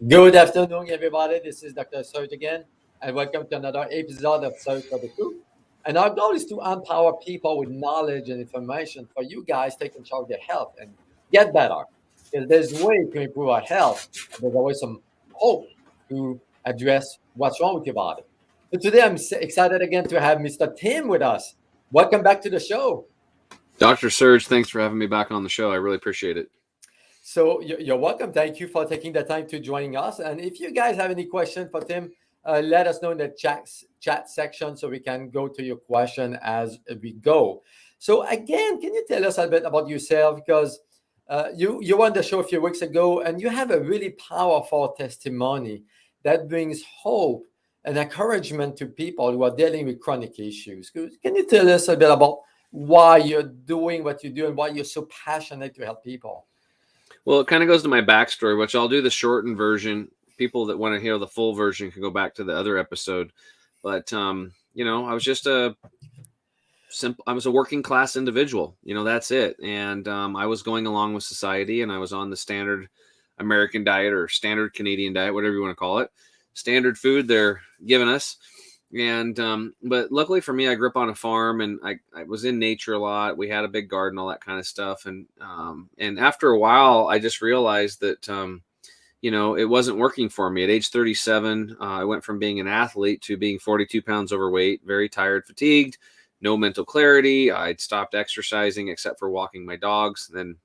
Good afternoon, everybody. This is Dr. Serge again, and welcome to another episode of Search for the Truth. And our goal is to empower people with knowledge and information for you guys taking charge of your health and get better. Because there's way to improve our health, and there's always some hope to address what's wrong with your body. So today I'm excited again to have Mr. Tim with us. Welcome back to the show. Dr. Serge, thanks for having me back on the show. I really appreciate it. So you're welcome. Thank you for taking the time to joining us. And if you guys have any questions for Tim, let us know in the chat section so we can go to your question as we go. So again, can you tell us a bit about yourself? Because you were on the show a few weeks ago, and you have a really powerful testimony that brings hope and encouragement to people who are dealing with chronic issues. Can you tell us a bit about why you're doing what you do and why you're so passionate to help people? Well, it kind of goes to my backstory, which I'll do the shortened version. People that want to hear the full version can go back to the other episode. But, I was just I was a working class individual, that's it. And I was going along with society, and I was on the standard American diet or standard Canadian diet, whatever you want to call it, standard food they're giving us. And but luckily for me, I grew up on a farm, and I was in nature a lot. We had a big garden, all that kind of stuff. And after a while, I just realized that it wasn't working for me. At age 37, I went from being an athlete to being 42 pounds overweight, very tired, fatigued, no mental clarity. I'd stopped exercising except for walking my dogs. Then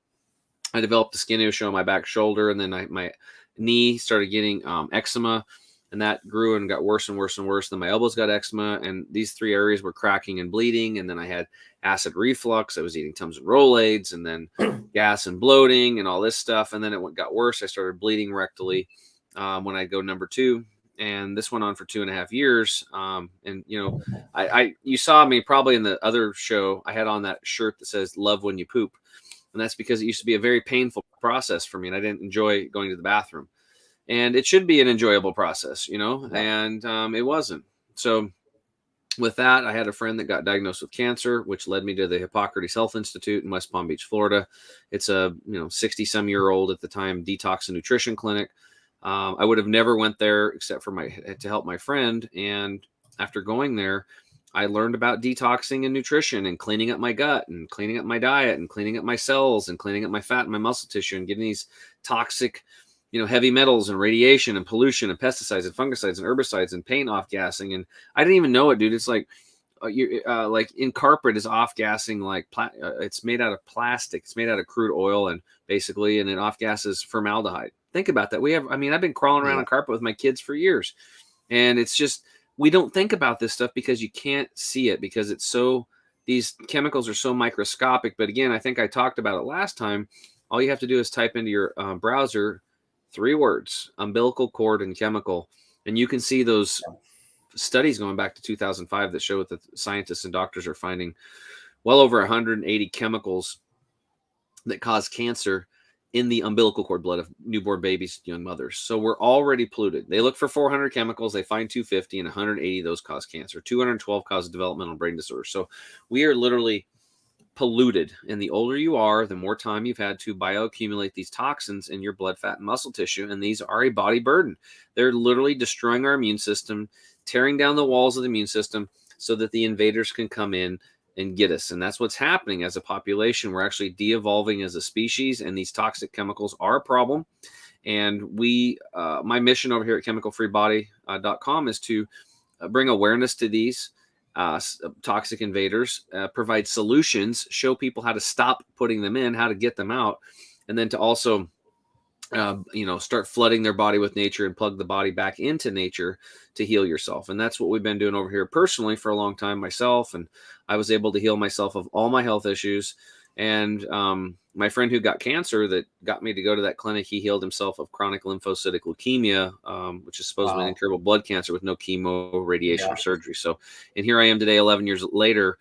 I developed a skin issue on my back shoulder, and then my knee started getting eczema. And that grew and got worse and worse and worse. Then my elbows got eczema, and these three areas were cracking and bleeding. And then I had acid reflux. I was eating Tums and Rolaids, and then gas and bloating and all this stuff. And then it got worse. I started bleeding rectally when I go number 2. And this went on for 2.5 years. You saw me probably in the other show. I had on that shirt that says "Love when you poop," and that's because it used to be a very painful process for me, and I didn't enjoy going to the bathroom. And it should be an enjoyable process, and it wasn't. So with that, I had a friend that got diagnosed with cancer, which led me to the Hippocrates Health Institute in West Palm Beach, Florida. It's a 60-some-year-old at the time detox and nutrition clinic. I would have never went there except for to help my friend. And after going there, I learned about detoxing and nutrition and cleaning up my gut and cleaning up my diet and cleaning up my cells and cleaning up my fat and my muscle tissue and getting these toxic heavy metals and radiation and pollution and pesticides and fungicides and herbicides and paint off gassing. And I didn't even know it, dude. It's like, like in carpet is off gassing, like it's made out of plastic. It's made out of crude oil and it off gases formaldehyde. Think about that. I've been crawling around on carpet with my kids for years, and it's just, we don't think about this stuff because you can't see it, because these chemicals are so microscopic. But again, I think I talked about it last time. All you have to do is type into your browser 3 words: umbilical cord and chemical. And you can see those studies going back to 2005 that show that scientists and doctors are finding well over 180 chemicals that cause cancer in the umbilical cord blood of newborn babies, young mothers. So we're already polluted. They look for 400 chemicals, they find 250, and 180 of those cause cancer. 212 cause developmental brain disorders. So we are literally polluted, and the older you are, the more time you've had to bioaccumulate these toxins in your blood, fat, and muscle tissue. And these are a body burden. They're literally destroying our immune system, tearing down the walls of the immune system so that the invaders can come in and get us. And that's what's happening as a population. We're actually de-evolving as a species, and these toxic chemicals are a problem. And my mission over here at chemicalfreebody.com is to bring awareness to these toxic invaders, provide solutions, show people how to stop putting them in, how to get them out, and then to also start flooding their body with nature and plug the body back into nature to heal yourself. And that's what we've been doing over here personally for a long time myself. And I was able to heal myself of all my health issues. And my friend who got cancer that got me to go to that clinic, he healed himself of chronic lymphocytic leukemia, which is supposedly an incurable blood cancer with no chemo, radiation, or surgery. So, and here I am today, 11 years later,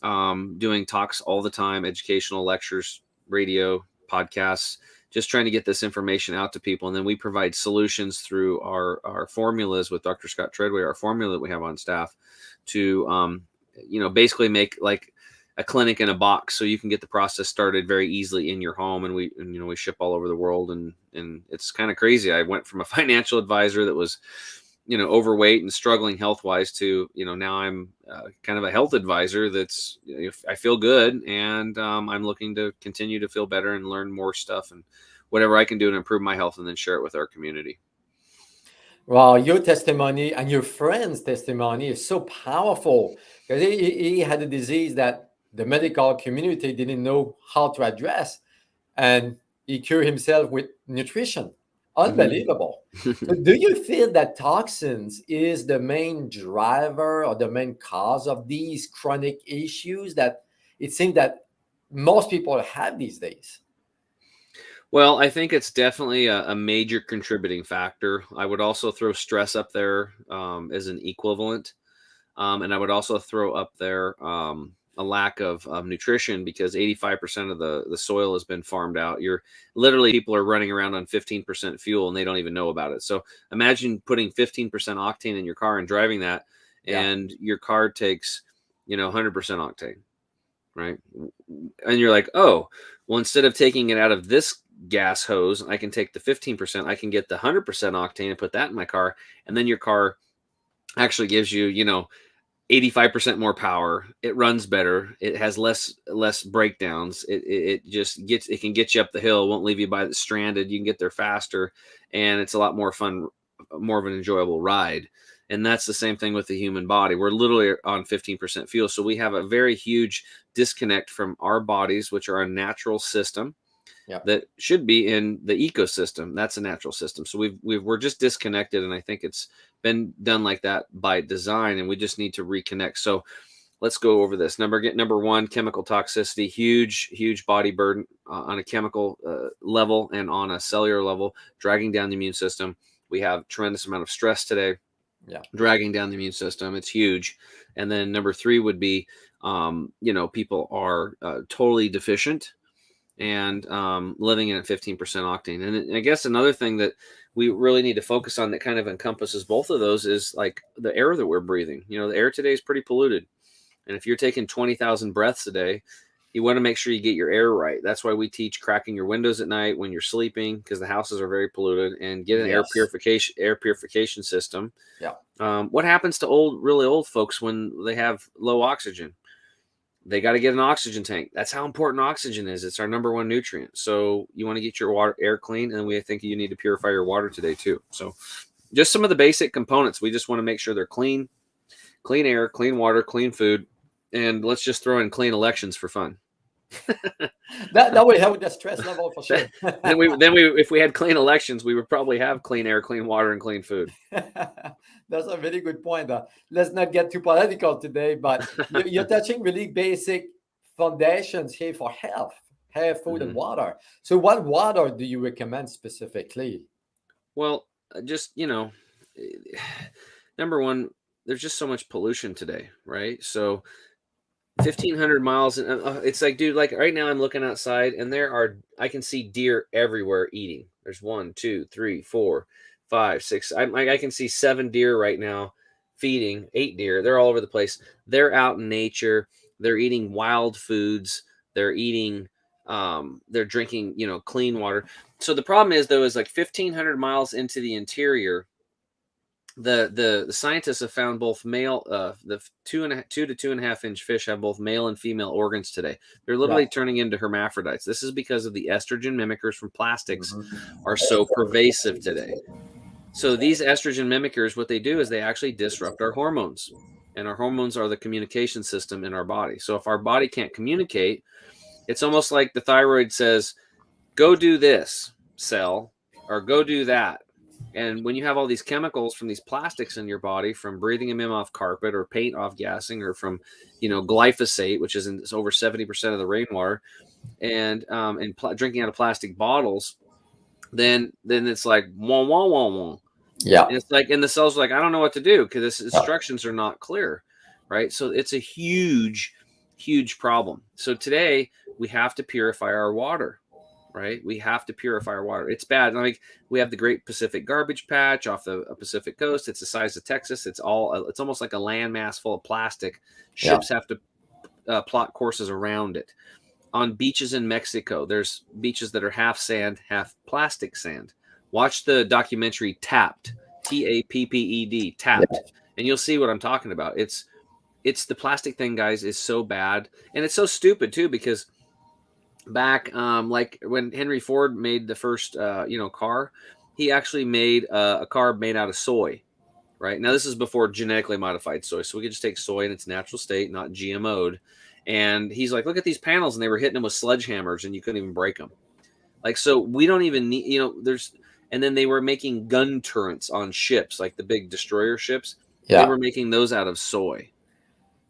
doing talks all the time, educational lectures, radio, podcasts, just trying to get this information out to people. And then we provide solutions through our formulas with Dr. Scott Treadway, our formula that we have on staff, to, basically make, like, a clinic in a box, so you can get the process started very easily in your home. And we ship all over the world, and it's kind of crazy. I went from a financial advisor that was, overweight and struggling health wise to, now I'm kind of a health advisor that's, I feel good, and I'm looking to continue to feel better and learn more stuff and whatever I can do to improve my health, and then share it with our community. Well, your testimony and your friend's testimony is so powerful, because he had a disease that the medical community didn't know how to address, and he cured himself with nutrition. Unbelievable. So do you feel that toxins is the main driver or the main cause of these chronic issues that it seems that most people have these days? Well, I think it's definitely a major contributing factor. I would also throw stress up there as an equivalent. And I would also throw up there a lack of nutrition, because 85% of the soil has been farmed out. People are running around on 15% fuel, and they don't even know about it. So imagine putting 15% octane in your car and driving that, Yeah. and your car takes, 100% octane, right? And you're like, oh, well, instead of taking it out of this gas hose, I can take the 15%, I can get the 100% octane and put that in my car. And then your car actually gives you, 85% more power. It runs better. It has less breakdowns. It can get you up the hill. It won't leave you stranded. You can get there faster, and it's a lot more fun, more of an enjoyable ride. And that's the same thing with the human body. We're literally on 15% fuel. So we have a very huge disconnect from our bodies, which are a natural system. Yep. That should be in the ecosystem. That's a natural system. So we're just disconnected, and I think it's been done like that by design, and we just need to reconnect. So let's go over this. Number one, chemical toxicity, huge body burden on a chemical level and on a cellular level, dragging down the immune system. We have tremendous amount of stress today, dragging down the immune system. It's huge. And then number three would be, people are totally deficient and living in at 15% octane. And I guess another thing that we really need to focus on that kind of encompasses both of those is like the air that we're breathing. The air today is pretty polluted. And if you're taking 20,000 breaths a day, you want to make sure you get your air right. That's why we teach cracking your windows at night when you're sleeping, because the houses are very polluted, and get an air purification system. Yeah. What happens to really old folks when they have low oxygen? They got to get an oxygen tank. That's how important oxygen is. It's our number one nutrient. So you want to get your air clean, and I think you need to purify your water today too. So just some of the basic components. We just want to make sure they're clean air, clean water, clean food, and let's just throw in clean elections for fun. that would help the stress level for sure. then we if we had clean elections, we would probably have clean air, clean water, and clean food. That's a very good point. Let's not get too political today, but you're touching really basic foundations here for health, food, and water. So what water do you recommend specifically? Well, just, number one, there's just so much pollution today, right? So 1,500 miles. It's like, dude, like right now I'm looking outside, and I can see deer everywhere eating. There's 1, 2, 3, 4, 5, 6. I can see 7 deer right now feeding, 8 deer. They're all over the place. They're out in nature. They're eating wild foods. They're eating, they're drinking, clean water. So the problem is, though, is like 1,500 miles into the interior, the scientists have found both male, the 2 to 2.5 inch fish have both male and female organs today. They're literally turning into hermaphrodites. This is because of the estrogen mimickers from plastics are so pervasive today. So these estrogen mimickers, what they do is they actually disrupt our hormones, and our hormones are the communication system in our body. So if our body can't communicate, it's almost like the thyroid says, go do this, cell, or go do that. And when you have all these chemicals from these plastics in your body, from breathing them in off carpet or paint off gassing, or from, glyphosate, which is over 70% of the rainwater, and drinking out of plastic bottles, then it's like, wah, wah, wah, wah. Yeah. And it's like, and the cells are like, I don't know what to do because the instructions are not clear, right? So it's a huge, huge problem. So today we have to purify our water. Right? We have to purify our water. It's bad. Like, we have the Great Pacific Garbage Patch off the Pacific coast. It's the size of Texas. It's almost like a landmass full of plastic. Ships have to plot courses around it. On beaches in Mexico, there's beaches that are half sand, half plastic sand. Watch the documentary Tapped, Tapped, Tapped, Yeah. and you'll see what I'm talking about. It's the plastic thing, guys, is so bad, and it's so stupid too, because back like when Henry Ford made the first car, he actually made a car made out of soy. Right now, this is before genetically modified soy, so we could just take soy in its natural state, not GMO'd. And he's like, look at these panels, and they were hitting them with sledgehammers, and you couldn't even break them. Like, so we don't even need, there's, and then they were making gun turrets on ships, like the big destroyer ships. They Yeah. were making those out of soy.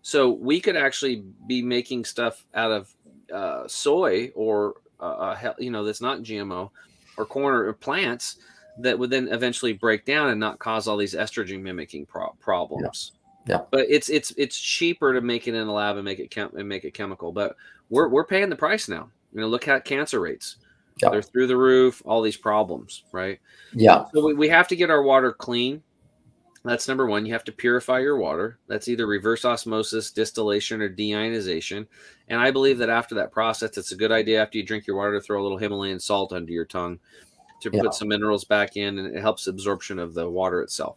So we could actually be making stuff out of soy, or that's not GMO, or corn, or plants that would then eventually break down and not cause all these estrogen mimicking Yeah. problems. Yeah. But it's cheaper to make it in the lab and make it chemical. But we're paying the price now. Look at cancer rates; Yeah. they're through the roof. All these problems, right? Yeah. So we have to get our water clean. That's number one. You have to purify your water. That's either reverse osmosis, distillation, or deionization. And I believe that after that process, it's a good idea after you drink your water to throw a little Himalayan salt under your tongue to Yeah. put some minerals back in, and it helps absorption of the water itself.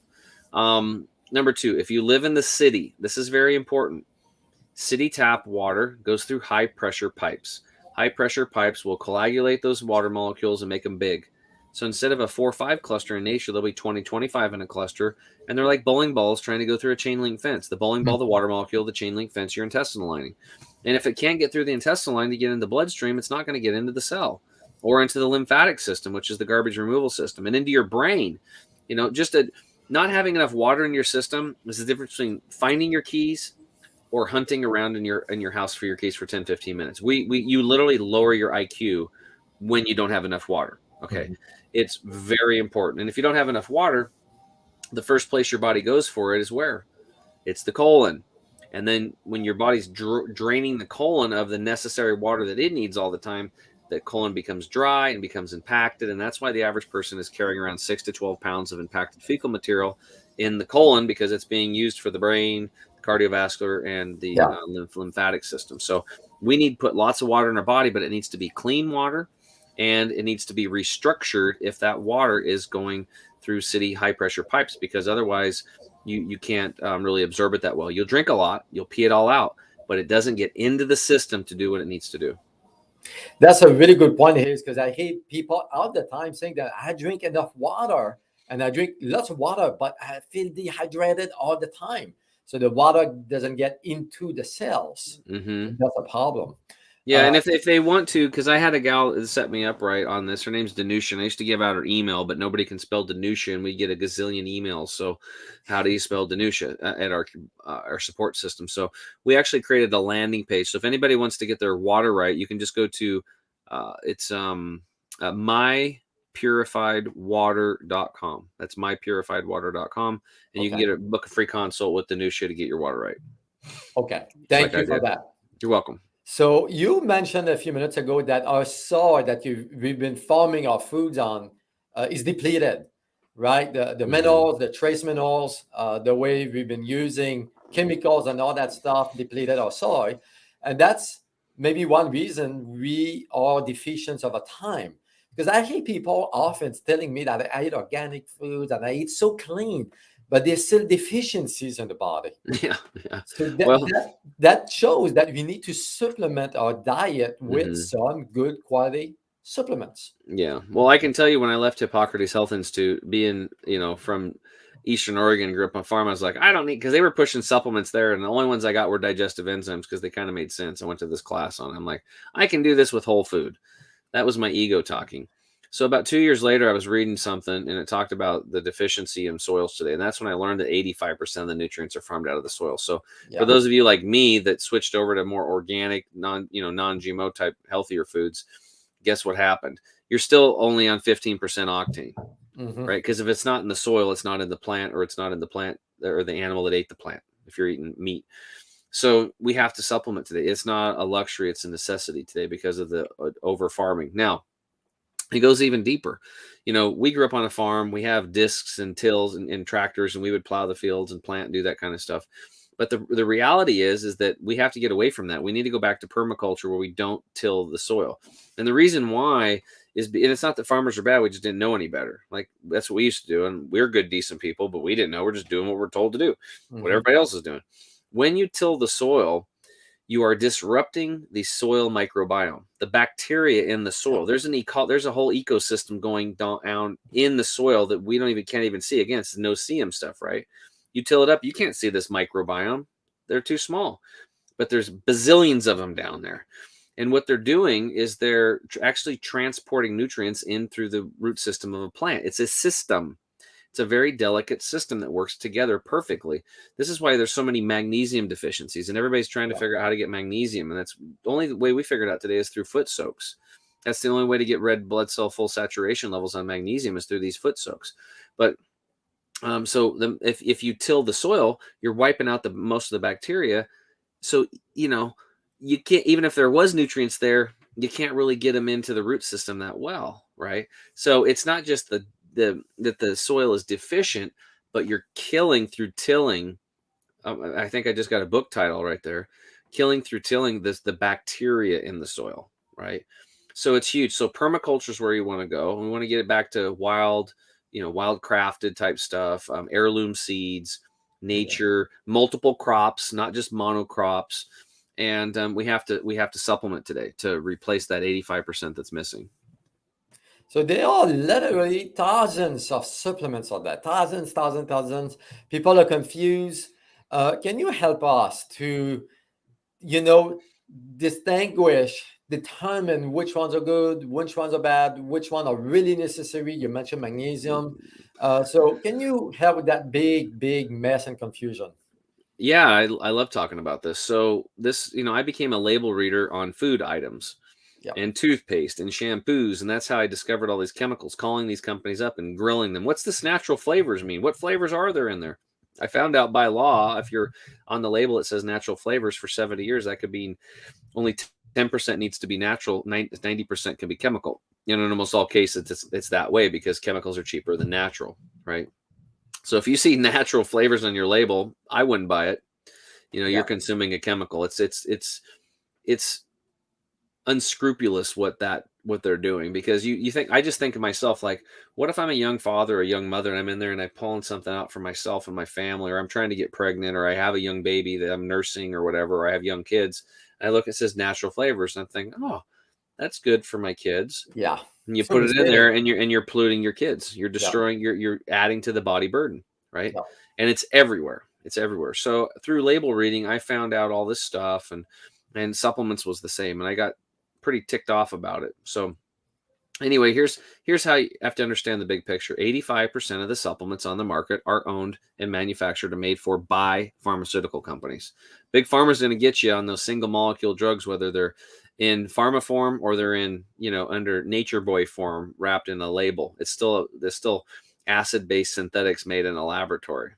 Number two, if you live in the city, this is very important. City tap water goes through high pressure pipes. High pressure pipes will coagulate those water molecules and make them big. So instead of a 4 or 5 cluster in nature, there'll be 20, 25 in a cluster. And they're like bowling balls trying to go through a chain link fence. The bowling ball, the water molecule, the chain link fence, your intestinal lining. And if it can't get through the intestinal line to get into the bloodstream, it's not going to get into the cell or into the lymphatic system, which is the garbage removal system, and into your brain. Not having enough water in your system is the difference between finding your keys or hunting around in your house for your keys for 10, 15 minutes. You literally lower your IQ when you don't have enough water. Okay. Mhm. It's very important. And if you don't have enough water, the first place your body goes for it is where? It's the colon. And then when your body's draining the colon of the necessary water that it needs all the time, the colon becomes dry and becomes impacted. And that's why the average person is carrying around 6 to 12 pounds of impacted fecal material in the colon, because it's being used for the brain, the cardiovascular, and the Yeah. lymphatic system. So we need to put lots of water in our body, but it needs to be clean water, and it needs to be restructured if that water is going through city high pressure pipes, because otherwise you can't really absorb it that well. You'll drink a lot, you'll pee it all out, but it doesn't get into the system to do what it needs to do. That's a really good point here, because I hate people all the time saying that I drink enough water and I drink lots of water, but I feel dehydrated all the time. So the water doesn't get into the cells. Mm-hmm. That's a problem. Yeah, Uh, and if they want to, because I had a gal that set me up right on this. Her name's Danusha, and I used to give out her email, but nobody can spell Danusha, and we get a gazillion emails. So, how do you spell Danusha at our support system? So, we actually created a landing page. So, if anybody wants to get their water right, you can just go to it's mypurifiedwater.com. That's mypurifiedwater.com, and you can okay. book a free consult with Danusha to get your water right. Okay. Just Thank like I you for did. that. You're welcome. So you mentioned a few minutes ago that our soil that we've been farming our foods on is depleted, right? The Mm-hmm. minerals, the trace minerals, the way we've been using chemicals and all that stuff depleted our soil. And that's maybe one reason we are deficient over time. Because I hear people often telling me that I eat organic foods and I eat so clean, but there's still deficiencies in the body. Yeah, yeah. So Well, that shows that we need to supplement our diet with mhm. some good quality supplements. Yeah. Well, I can tell you when I left Hippocrates Health Institute, being, from Eastern Oregon, grew up on a farm, I was like, I don't need, because they were pushing supplements there. And the only ones I got were digestive enzymes because they kind of made sense. I went to this class on it. I'm like, I can do this with whole food. That was my ego talking. So about 2 years later, I was reading something and it talked about the deficiency in soils today. And that's when I learned that 85% of the nutrients are farmed out of the soil. So for Yeah. those of you like me that switched over to more organic, non-GMO type healthier foods, guess what happened? You're still only on 15% octane, Hmm. right? Because if it's not in the soil, it's not in the plant, or it's not in the plant or the animal that ate the plant, if you're eating meat. So we have to supplement today. It's not a luxury, it's a necessity today because of the over farming. Now, it goes even deeper. We grew up on a farm. We have discs and tills and tractors, and we would plow the fields and plant and do that kind of stuff. But the reality is that we have to get away from that. We need to go back to permaculture where we don't till the soil. And the reason why is, and it's not that farmers are bad, we just didn't know any better. Like, that's what we used to do. And we're good, decent people, but we didn't know. We're just doing what we're told to do, what everybody else is doing. When you till the soil, you are disrupting the soil microbiome, the bacteria in the soil. There's a whole ecosystem going down in the soil that we can't even see. Again, it's no-see-em stuff, right? You till it up, you can't see this microbiome. They're too small, but there's bazillions of them down there. And what they're doing is they're actually transporting nutrients in through the root system of a plant. It's a system. It's a very delicate system that works together perfectly. This is why there's so many magnesium deficiencies, and everybody's trying to figure out how to get magnesium. And that's the only way we figured out today is through foot soaks. That's the only way to get red blood cell full saturation levels on magnesium is through these foot soaks. But if you till the soil, you're wiping out most of the bacteria. So, you can't, even if there was nutrients there, you can't really get them into the root system that well, right? So it's not just that the soil is deficient, but you're killing through tilling. I think I just got a book title right there. Killing through tilling the bacteria in the soil, right? So it's huge. So permaculture is where you want to go. We want to get it back to wild crafted type stuff, heirloom seeds, nature, multiple crops, not just monocrops. And we have to supplement today to replace that 85% that's missing. So there are literally thousands of supplements on that. Thousands. People are confused. Can you help us to, determine which ones are good, which ones are bad, which ones are really necessary? You mentioned magnesium. So can you help with that big mess and confusion? Yeah, I love talking about this. So this, I became a label reader on food items. Yep. And toothpaste and shampoos. And that's how I discovered all these chemicals, calling these companies up and grilling them. What's this natural flavors mean? What flavors are there in there? I found out by law, if you're on the label, it says natural flavors for 70 years, that could mean only 10% needs to be natural. 90% can be chemical. In almost all cases, it's that way because chemicals are cheaper than natural, right? So if you see natural flavors on your label, I wouldn't buy it. You're consuming a chemical. It's unscrupulous what they're doing, because you think, I just think of myself, like, what if I'm a young father or a young mother and I'm in there and I'm pulling something out for myself and my family, or I'm trying to get pregnant, or I have a young baby that I'm nursing or whatever, or I have young kids, and I look, it says natural flavors, and I'm thinking, oh, that's good for my kids. Yeah. And you put it in there and you're polluting your kids. You're destroying, you're adding to the body burden, right? Yeah. And it's everywhere. So through label reading, I found out all this stuff, and supplements was the same. And I got pretty ticked off about it. So anyway, here's how you have to understand the big picture. 85% of the supplements on the market are owned and manufactured and made for by pharmaceutical companies. Big Pharma's going to get you on those single molecule drugs, whether they're in pharma form or they're in, under Nature Boy form, wrapped in a label. There's still acid-based synthetics made in a laboratory,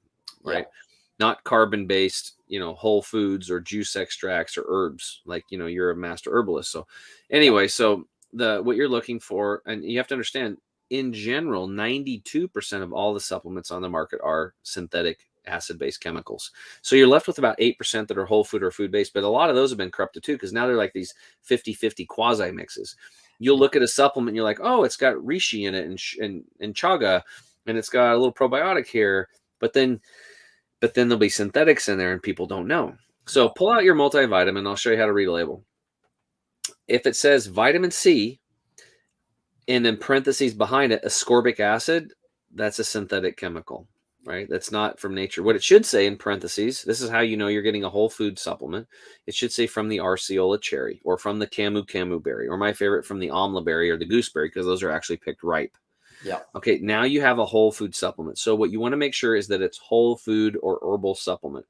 right? Yeah. Not carbon-based, whole foods or juice extracts or herbs, like, you're a master herbalist. So anyway, so what you're looking for, and you have to understand, in general, 92% of all the supplements on the market are synthetic acid-based chemicals. So you're left with about 8% that are whole food or food-based, but a lot of those have been corrupted too, because now they're like these 50-50 quasi mixes. You'll look at a supplement and you're like, oh, it's got reishi in it and chaga, and it's got a little probiotic here, but then there'll be synthetics in there and people don't know. So pull out your multivitamin. I'll show you how to read a label. If it says vitamin C and in parentheses behind it, ascorbic acid, that's a synthetic chemical, right? That's not from nature. What it should say in parentheses, this is how you know you're getting a whole food supplement. It should say from the Arceola cherry, or from the camu berry, or my favorite, from the amla berry or the gooseberry, because those are actually picked ripe. Yeah. Okay, now you have a whole food supplement. So what you want to make sure is that it's whole food or herbal supplement.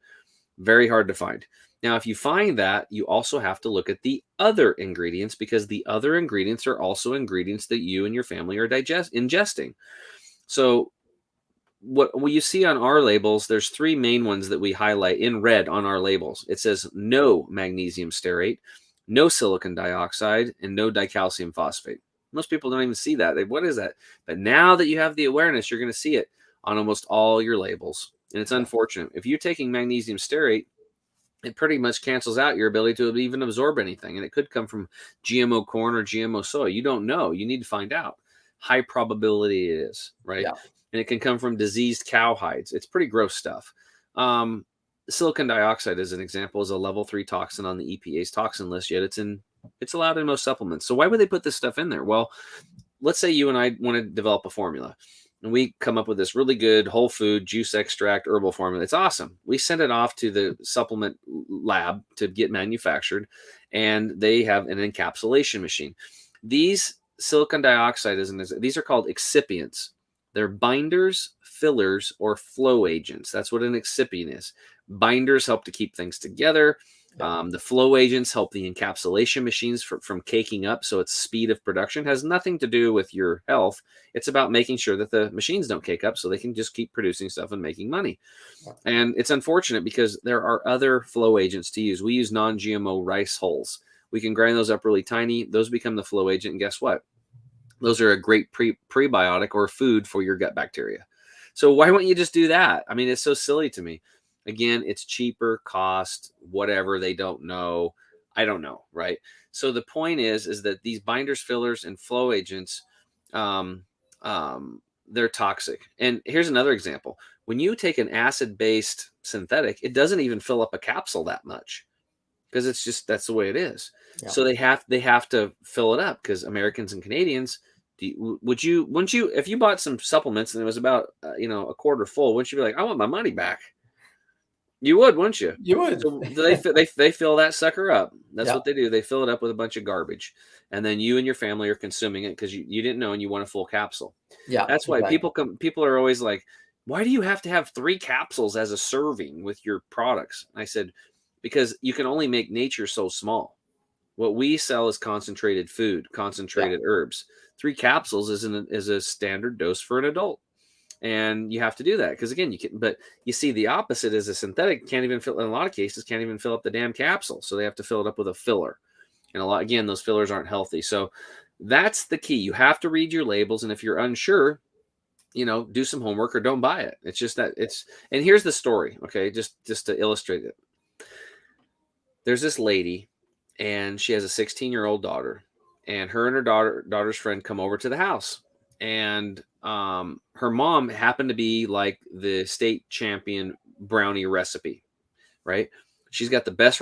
Very hard to find. Now, if you find that, you also have to look at the other ingredients, because the other ingredients are also ingredients that you and your family are ingesting. So what you see on our labels, there's three main ones that we highlight in red on our labels. It says no magnesium stearate, no silicon dioxide, and no dicalcium phosphate. Most people don't even see that. What is that? But now that you have the awareness, you're going to see it on almost all your labels. And it's unfortunate. If you're taking magnesium stearate, it pretty much cancels out your ability to even absorb anything. And it could come from GMO corn or GMO soy. You don't know. You need to find out. High probability it is, right? Yeah. And it can come from diseased cow hides. It's pretty gross stuff. Silicon dioxide, as an example, is a level 3 toxin on the EPA's toxin list, yet it's allowed in most supplements. So why would they put this stuff in there? Well, let's say you and I want to develop a formula, and we come up with this really good whole food juice extract herbal formula. It's awesome. We send it off to the supplement lab to get manufactured, and they have an encapsulation machine. These silicon dioxide these are called excipients. They're binders, fillers, or flow agents. That's what an excipient is. Binders help to keep things together. The flow agents help the encapsulation machines from caking up, so its speed of production has nothing to do with your health. It's about making sure that the machines don't cake up so they can just keep producing stuff and making money. And it's unfortunate because there are other flow agents to use. We use non-GMO rice hulls. We can grind those up really tiny. Those become the flow agent, and guess what? Those are a great prebiotic or food for your gut bacteria. So why wouldn't you just do that? I mean, it's so silly to me. Again, it's cheaper, cost, whatever. They don't know. I don't know, right? So the point is that these binders, fillers, and flow agents, they're toxic. And here's another example. When you take an acid-based synthetic, it doesn't even fill up a capsule that much because it's just that's the way it is. Yeah. So they have to fill it up because Americans and Canadians. Wouldn't you if you bought some supplements and it was about a quarter full, wouldn't you be like, I want my money back? You would, wouldn't you? You would. So they fill that sucker up. That's what they do. They fill it up with a bunch of garbage, and then you and your family are consuming it because you didn't know and you want a full capsule. Yeah, that's why people are always like, why do you have to have 3 capsules as a serving with your products? I said, because you can only make nature so small. What we sell is concentrated food, concentrated herbs. 3 capsules is a standard dose for an adult. And you have to do that because again, but you see the opposite is a synthetic can't even fill in a lot of cases can't even fill up the damn capsule. So they have to fill it up with a filler. And those fillers aren't healthy. So that's the key. You have to read your labels. And if you're unsure, do some homework or don't buy it. It's just that and here's the story. Okay. Just to illustrate it. There's this lady and she has a 16-year-old daughter, and her daughter's friend come over to the house. And her mom happened to be like the state champion brownie recipe, right? She's got the best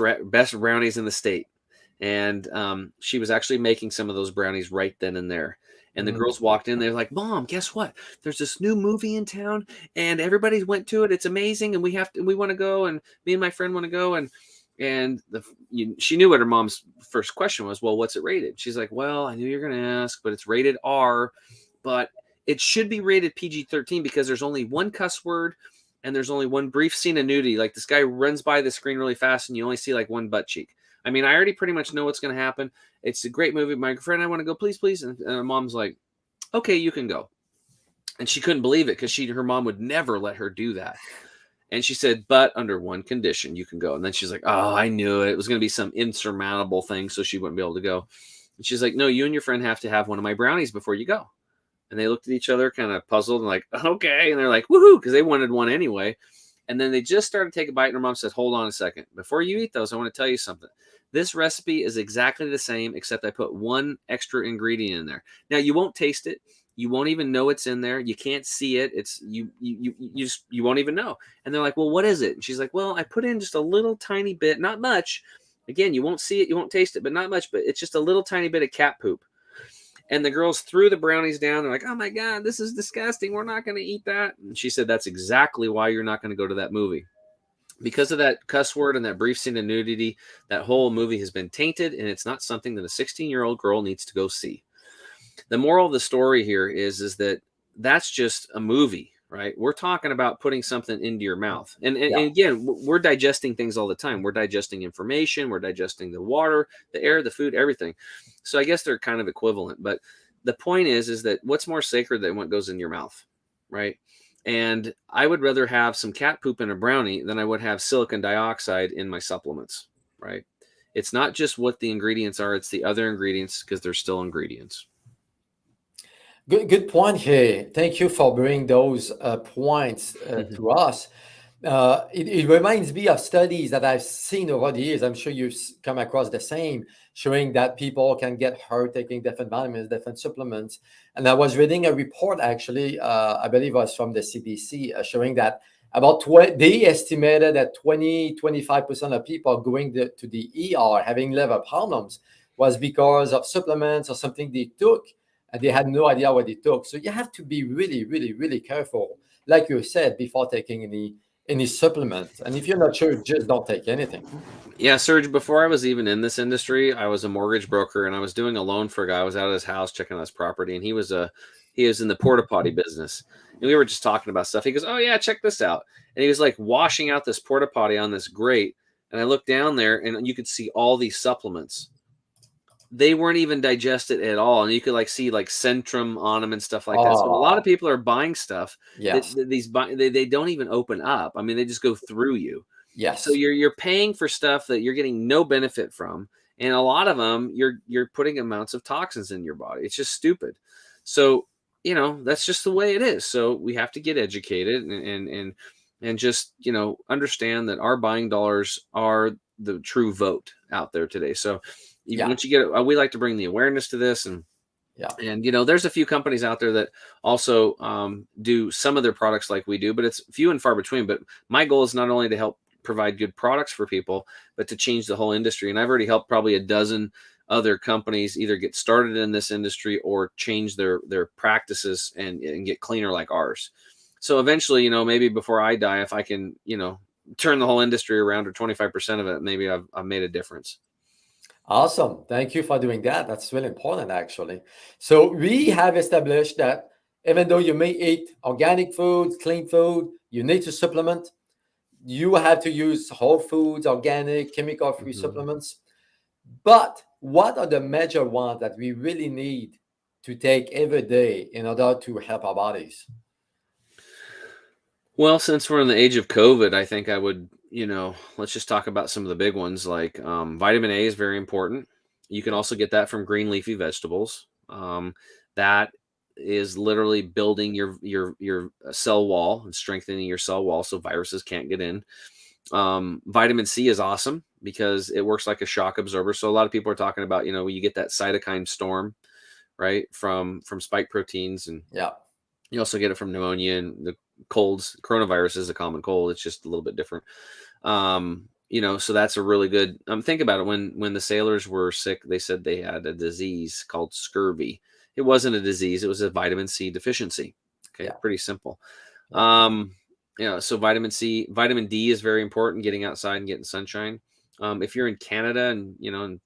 brownies in the state. And she was actually making some of those brownies right then and there. And the girls walked in. They're like, Mom, guess what? There's this new movie in town and everybody went to it. It's amazing. And we want to go. And me and my friend want to go. And she knew what her mom's first question was. Well, what's it rated? She's like, well, I knew you were going to ask, but it's rated R. But it should be rated PG-13 because there's only one cuss word and there's only one brief scene of nudity. Like this guy runs by the screen really fast and you only see like one butt cheek. I mean, I already pretty much know what's going to happen. It's a great movie. My friend, I want to go, please, please. And her mom's like, okay, you can go. And she couldn't believe it because her mom would never let her do that. And she said, but under one condition, you can go. And then she's like, oh, I knew it. It was going to be some insurmountable thing, so she wouldn't be able to go. And she's like, no, you and your friend have to have one of my brownies before you go. And they looked at each other kind of puzzled and like, okay. And they're like, woohoo, because they wanted one anyway. And then they just started to take a bite. And her mom said, hold on a second. Before you eat those, I want to tell you something. This recipe is exactly the same, except I put one extra ingredient in there. Now, you won't taste it. You won't even know it's in there. You can't see it. It's you won't even know. And they're like, well, what is it? And she's like, well, I put in just a little tiny bit, not much. Again, you won't see it. You won't taste it, but not much. But it's just a little tiny bit of cat poop. And the girls threw the brownies down. They're like, oh, my God, this is disgusting. We're not going to eat that. And she said, that's exactly why you're not going to go to that movie. Because of that cuss word and that brief scene of nudity, that whole movie has been tainted, and it's not something that a 16-year-old girl needs to go see. The moral of the story here is that that's just a movie, right? We're talking about putting something into your mouth. And again, we're digesting things all the time. We're digesting information. We're digesting the water, the air, the food, everything. So I guess they're kind of equivalent. But the point is that what's more sacred than what goes in your mouth, right? And I would rather have some cat poop in a brownie than I would have silicon dioxide in my supplements, right? It's not just what the ingredients are. It's the other ingredients because they're still ingredients. Good point here. Thank you for bringing those points to us. It reminds me of studies that I've seen over the years. I'm sure you've come across the same, showing that people can get hurt taking different vitamins, different supplements. And I was reading a report actually, I believe it was from the CDC, showing that about 20, they estimated that 20-25% of people going to the ER having liver problems was because of supplements or something they took, and they had no idea what they took. So you have to be really, really, really careful, like you said, before taking any supplement. And if you're not sure, just don't take anything. Yeah, Serge, before I was even in this industry, I was a mortgage broker and I was doing a loan for a guy. I was out at his house checking on his property, and he was in the porta potty business. And we were just talking about stuff. He goes, "Oh yeah, check this out." And he was like washing out this porta potty on this grate. And I looked down there and you could see all these supplements. They weren't even digested at all. And you could like see like Centrum on them and stuff like that. So a lot of Oh, people are buying stuff that yes, they don't even open up. I mean, they just go through you. So yes, you're paying for stuff that you're getting no benefit from, and a lot of them you're putting amounts of toxins in your body. It's just stupid. So that's just the way it is. So we have to get educated and just understand that our buying dollars are the true vote out there today. So yeah, once you get, we like to bring the awareness to this, yeah, and there's a few companies out there that also do some of their products like we do, but it's few and far between. But my goal is not only to help provide good products for people, but to change the whole industry. And I've already helped probably a dozen other companies either get started in this industry or change their practices and get cleaner like ours. So eventually, maybe before I die, if I can, turn the whole industry around or 25% of it, maybe I've made a difference. awesome. Thank you for doing that. That's really important, actually. So we have established that even though you may eat organic foods, clean food, you need to supplement. You have to use whole foods, organic, chemical-free Mhm. supplements. But what are the major ones that we really need to take every day in order to help our bodies? Well, since we're in the age of COVID, I think I would, let's just talk about some of the big ones. Like vitamin A is very important. You can Yeah, also get that from green leafy vegetables. That is literally building your cell wall and strengthening your cell wall so viruses can't get in. Vitamin C is awesome because it works like a shock absorber. So a lot of people are talking about, you get that cytokine storm, right, from spike proteins, and yeah, you also get it from pneumonia and the colds. Coronavirus is a common cold. It's just a little bit different. So that's a really good. Think about it. When the sailors were sick, they said they had a disease called scurvy. It wasn't a disease. It was a vitamin C deficiency. Okay, yeah, pretty simple. yeah. Um, so vitamin C, vitamin D is very important. Getting outside and getting sunshine. If you're in Canada and and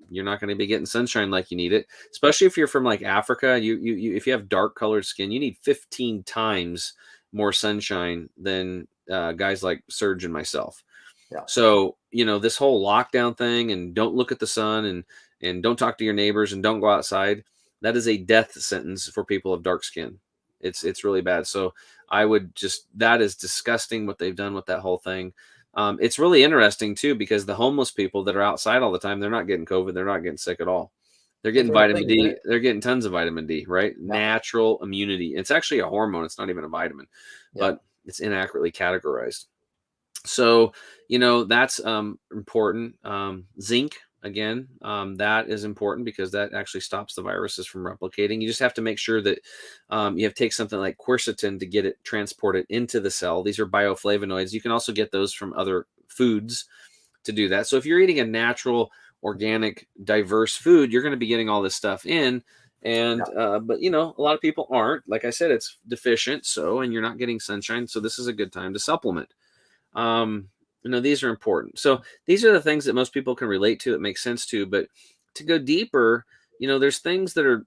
you're not going to be getting sunshine like you need it, especially if you're from like Africa. You if you have dark colored skin, you need 15 times more sunshine than guys like Serge and myself. Yeah. So this whole lockdown thing and don't look at the sun and don't talk to your neighbors and don't go outside. That is a death sentence for people of dark skin. It's really bad. So I would just, that is disgusting what they've done with that whole thing. It's really interesting too, because the homeless people that are outside all the time, they're not getting COVID. They're not getting sick at all. They're getting vitamin Interesting, isn't D. it? They're getting tons of vitamin D, right? Yeah, Natural immunity. It's actually a hormone. It's not even a vitamin, yeah, but it's inaccurately categorized. So, that's important. Zinc, again, that is important because that actually stops the viruses from replicating. You just have to make sure that you have to take something like quercetin to get it transported into the cell. These are bioflavonoids. You can also get those from other foods to do that. So if you're eating a natural, organic, diverse food, you're going to be getting all this stuff in. And yeah. but a lot of people aren't. Like I said, it's deficient. So, and you're not getting sunshine. So this is a good time to supplement. um these are important. So these are the things that most people can relate to, it makes sense to. But to go deeper, there's things that are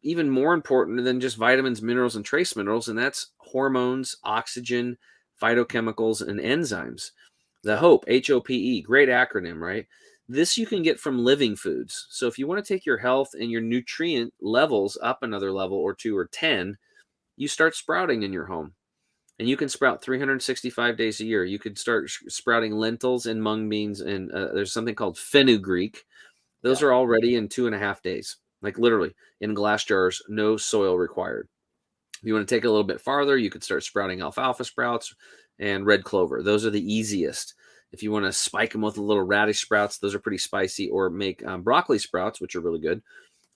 even more important than just vitamins, minerals, and trace minerals, and that's hormones, oxygen, phytochemicals, and enzymes. The Yeah. HOPE, great acronym, right? This you can get from living foods. So if you want to take your health and your nutrient levels up another level or two or 10, you start sprouting in your home. And you can sprout 365 days a year. You could start sprouting lentils and mung beans, and there's something called fenugreek. Those Yeah. are all ready in 2.5 days, like literally in glass jars, no soil required. If you want to take it a little bit farther, you could start sprouting alfalfa sprouts, and red clover. Those are the easiest. If you want to spike them with a little radish sprouts, those are pretty spicy, or make broccoli sprouts, which are really good.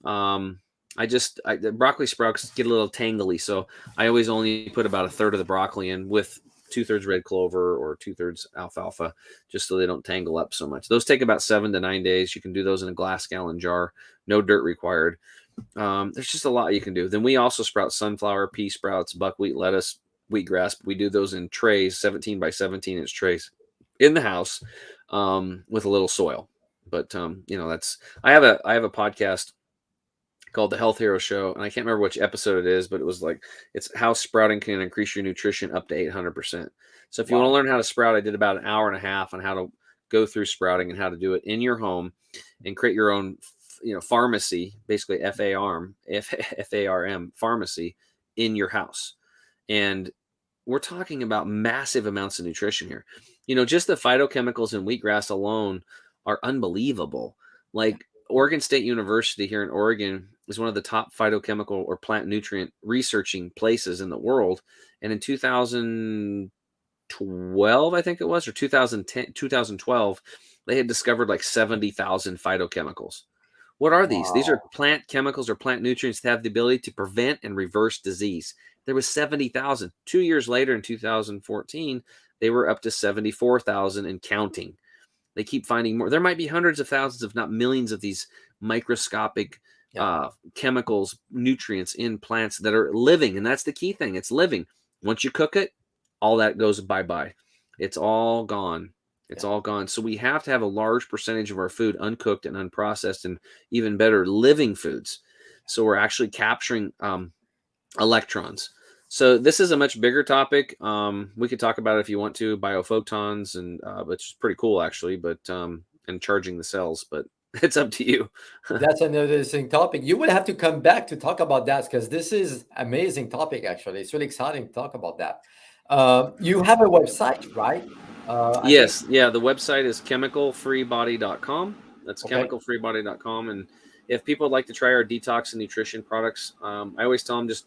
The broccoli sprouts get a little tangly, so I always only put about a third of the broccoli in with 2/3 red clover or 2/3 alfalfa, just so they don't tangle up so much. Those take about 7 to 9 days. You can do those in a glass gallon jar, no dirt required. There's just a lot you can do. Then we also sprout sunflower, pea sprouts, buckwheat, lettuce, wheatgrass. We do those in trays, 17 by 17 inch trays in the house, with a little soil. But I have a podcast called the Health Hero Show, and I can't remember which episode it is, but it was like, it's how sprouting can increase your nutrition up to 800%. So if you want to learn how to sprout, I did about an hour and a half on how to go through sprouting and how to do it in your home and create your own, pharmacy, basically FARM pharmacy in your house. And we're talking about massive amounts of nutrition here. Just the phytochemicals in wheatgrass alone are unbelievable. Like Oregon State University here in Oregon is one of the top phytochemical or plant nutrient researching places in the world. And in 2012, I think it was, or 2012, they had discovered like 70,000 phytochemicals. What are these? These are plant chemicals or plant nutrients that have the ability to prevent and reverse disease. There was 70,000. 2 years later, in 2014, they were up to 74,000 and counting. They keep finding more. There might be hundreds of thousands, if not millions, of these microscopic chemicals, nutrients in plants that are living. And that's the key thing. It's living. Once you cook it, all that goes bye-bye. It's all gone. It's all gone. So we have to have a large percentage of our food uncooked and unprocessed, and even better, living foods. So we're actually capturing electrons. So this is a much bigger topic. We could talk about it if you want to, biophotons, and which is pretty cool actually, but and charging the cells, but it's up to you. That's another interesting topic. You will have to come back to talk about that, because this is amazing topic actually. It's really exciting to talk about that. You have a website, right? Yes. Yeah. The website is chemicalfreebody.com. That's Okay. chemicalfreebody.com. And if people would like to try our detox and nutrition products, I always tell them, just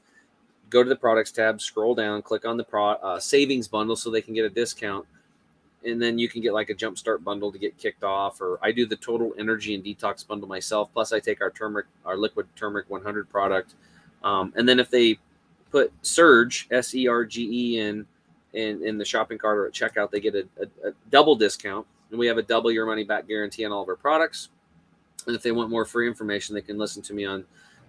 go to the products tab, scroll down, click on the savings bundle so they can get a discount. And then you can get like a jumpstart bundle to get kicked off. Or I do the total energy and detox bundle myself. Plus I take our liquid turmeric 100 product. And then if they put Surge, SERGE in the shopping cart or at checkout, they get a double discount. And we have a double your money back guarantee on all of our products. And if they want more free information, they can listen to me on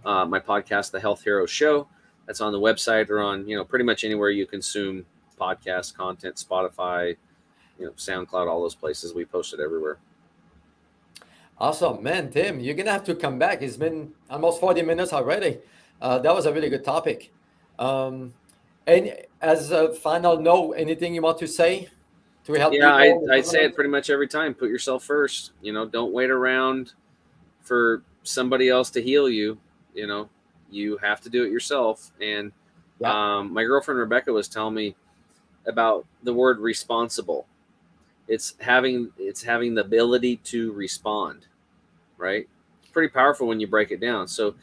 my podcast, The Health Hero Show. That's on the website, or on, pretty much anywhere you consume podcast content, Spotify, SoundCloud, all those places. We post it everywhere. Awesome, man. Tim, you're gonna have to come back. It's been almost 40 minutes already. That was a really good topic. And as a final note, anything you want to say to help Yeah, people? I say it pretty much every time. Put yourself first. Don't wait around for somebody else to heal you. You have to do it yourself. And my girlfriend Rebecca was telling me about the word responsible. It's having the ability to respond, right? It's pretty powerful when you break it down. So,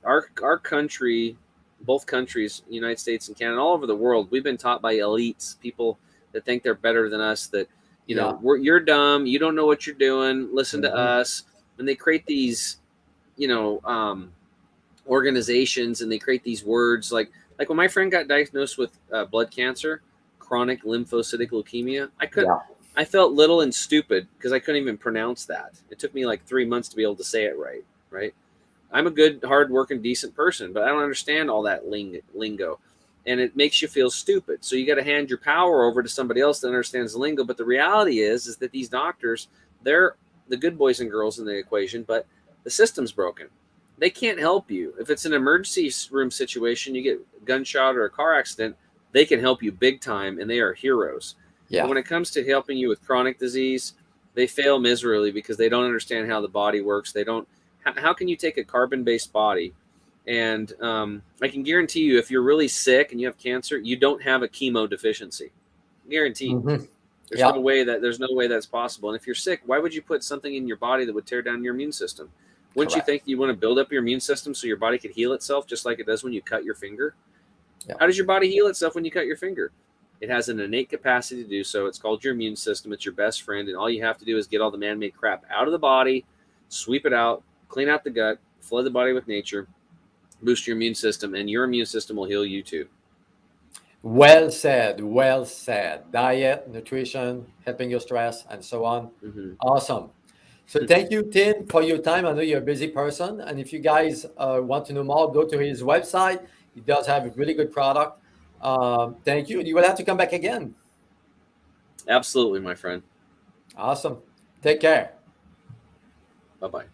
our country, both countries, United States and Canada, all over the world, we've been taught by elites, people that think they're better than us, that you're dumb, you don't know what you're doing, listen to us. And they create these organizations, and they create these words like when my friend got diagnosed with blood cancer, chronic lymphocytic leukemia, I felt little and stupid because I couldn't even pronounce that. It took me like 3 months to be able to say it right. I'm a good, hard-working, decent person, but I don't understand all that lingo, and it makes you feel stupid. So you got to hand your power over to somebody else that understands the lingo. But the reality is that these doctors, they're the good boys and girls in the equation, but the system's broken. They can't help you. If it's an emergency room situation, you get a gunshot or a car accident, they can help you big time, and they are heroes. Yeah. But when it comes to helping you with chronic disease, they fail miserably because they don't understand how the body works. They don't. How can you take a carbon-based body? And I can guarantee you, if you're really sick and you have cancer, you don't have a chemo deficiency. Guaranteed. Mm-hmm. There's no way that's possible. And if you're sick, why would you put something in your body that would tear down your immune system? Wouldn't you think you want to build up your immune system so your body could heal itself just like it does when you cut your finger? Yeah. How does your body heal itself when you cut your finger? It has an innate capacity to do so. It's called your immune system. It's your best friend. And all you have to do is get all the man-made crap out of the body, sweep it out, clean out the gut, flood the body with nature, boost your immune system, and your immune system will heal you too. Well said. Well said. Diet, nutrition, helping your stress, and so on. Mm-hmm. Awesome. So thank you, Tim, for your time. I know you're a busy person, and if you guys want to know more, go to his website. He does have a really good product. Thank you. You will have to come back again. Absolutely, my friend. Awesome. Take care. Bye-bye.